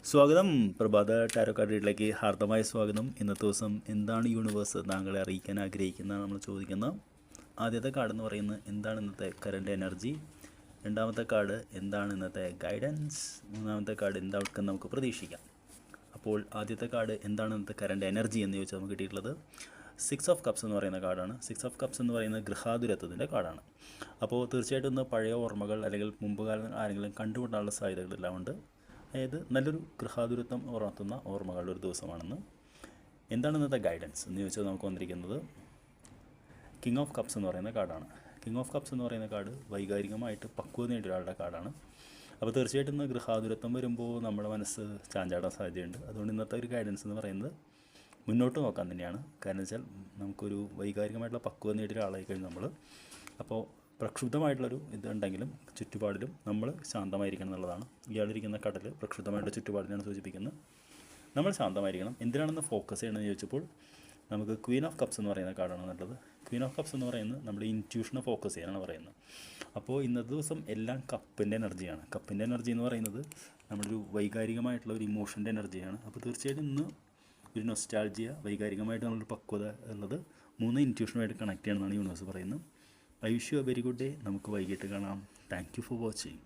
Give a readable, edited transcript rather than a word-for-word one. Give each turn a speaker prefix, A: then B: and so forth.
A: സ്വാഗതം. പ്രഭാത tarot card റീഡിലേക്ക് ഹാർദമായ സ്വാഗതം. ഇന്നത്തെ ദിവസം എന്താണ് യൂണിവേഴ്സ് താങ്കളെ അറിയിക്കാൻ ആഗ്രഹിക്കുന്നതാണ് നമ്മൾ ചോദിക്കുന്നത്. ആദ്യത്തെ കാർഡ് എന്ന് പറയുന്നത് എന്താണ് ഇന്നത്തെ കറണ്ട് എനർജി, രണ്ടാമത്തെ കാർഡ് എന്താണ് ഇന്നത്തെ ഗൈഡൻസ്, മൂന്നാമത്തെ കാർഡ് എന്ത് ഔട്ട്കം നമുക്ക് പ്രതീക്ഷിക്കാം. അപ്പോൾ ആദ്യത്തെ കാർഡ് എന്താണ് ഇന്നത്തെ കറണ്ട് എനർജി എന്ന് ചോദിച്ചാൽ നമുക്ക് കിട്ടിയിട്ടുള്ളത് 6 ഓഫ് കപ്സ് എന്ന് പറയുന്ന കാർഡാണ്. 6 ഓഫ് കപ്സ് എന്ന് പറയുന്നത് ഗൃഹാതുരത്വത്തിൻ്റെ കാർഡാണ്. അപ്പോൾ തീർച്ചയായിട്ടും ഇന്ന് പഴയ ഓർമ്മകൾ അല്ലെങ്കിൽ മുമ്പ് കാലം ആരെങ്കിലും കണ്ടുമുട്ടാനുള്ള സാധ്യതകളെല്ലാം ഉണ്ട്. അതായത് നല്ലൊരു ഗൃഹാതുരത്വം ഉണർത്തുന്ന ഓർമ്മകളുടെ ഒരു ദിവസമാണെന്ന്. എന്താണ് ഇന്നത്തെ ഗൈഡൻസ് എന്ന് ചോദിച്ചാൽ നമുക്ക് വന്നിരിക്കുന്നത് കിങ് ഓഫ് കപ്സ് എന്ന് പറയുന്ന കാർഡാണ്. കിങ് ഓഫ് കപ്സ് എന്ന് പറയുന്ന കാർഡ് വൈകാരികമായിട്ട് പക്വത നേടിയ ഒരാളുടെ കാർഡാണ്. അപ്പോൾ തീർച്ചയായിട്ടും ഇന്ന് ഗൃഹാതുരത്വം വരുമ്പോൾ നമ്മുടെ മനസ്സ് ചാഞ്ചാടാൻ സാധ്യതയുണ്ട്. അതുകൊണ്ട് ഇന്നത്തെ ഒരു ഗൈഡൻസ് എന്ന് പറയുന്നത് മുന്നോട്ട് നോക്കാൻ തന്നെയാണ്. കാരണം വെച്ചാൽ നമുക്കൊരു വൈകാരികമായിട്ടുള്ള പക്വത നേടിയ ഒരാളായി കഴിഞ്ഞ് നമ്മൾ അപ്പോൾ പ്രക്ഷുബ്ധമായിട്ടുള്ളൊരു ഇതുണ്ടെങ്കിലും ചുറ്റുപാടിലും നമ്മൾ ശാന്തമായിരിക്കണം എന്നുള്ളതാണ്. ഇയാളിരിക്കുന്ന കടൽ പ്രക്ഷുബ്ധമായിട്ടുള്ള ചുറ്റുപാടിനെയാണ് സൂചിപ്പിക്കുന്നത്. നമ്മൾ ശാന്തമായിരിക്കണം. എന്തിനാണെന്ന് ഫോക്കസ് ചെയ്യണമെന്ന് ചോദിച്ചപ്പോൾ നമുക്ക് ക്വീൻ ഓഫ് കപ്സ് എന്ന് പറയുന്ന കാർഡാണ് നല്ലത്. ക്വീൻ ഓഫ് കപ്സ് എന്ന് പറയുന്നത് നമ്മുടെ ഇൻറ്റ്യൂഷനെ ഫോക്കസ് ചെയ്യാനാണ് പറയുന്നത്. അപ്പോൾ ഇന്നത്തെ ദിവസം എല്ലാം കപ്പിൻ്റെ എനർജിയാണ്. കപ്പിൻ്റെ എനർജി എന്ന് പറയുന്നത് നമ്മുടെ ഒരു വൈകാരികമായിട്ടുള്ള ഒരു ഇമോഷൻ്റെ എനർജിയാണ്. അപ്പോൾ തീർച്ചയായിട്ടും ഇന്ന് ഒരു നൊസ്റ്റാൾജിയ, വൈകാരികമായിട്ട് നമ്മളൊരു പക്വത ഉള്ളത് 3 ഇൻറ്റ്യൂഷനുമായിട്ട് കണക്ട് ചെയ്യണമെന്നാണ് യൂണിവേഴ്സ് പറയുന്നത്. I wish you A very good day. നമുക്ക് വൈകിട്ട് കാണാം. Thank you for watching.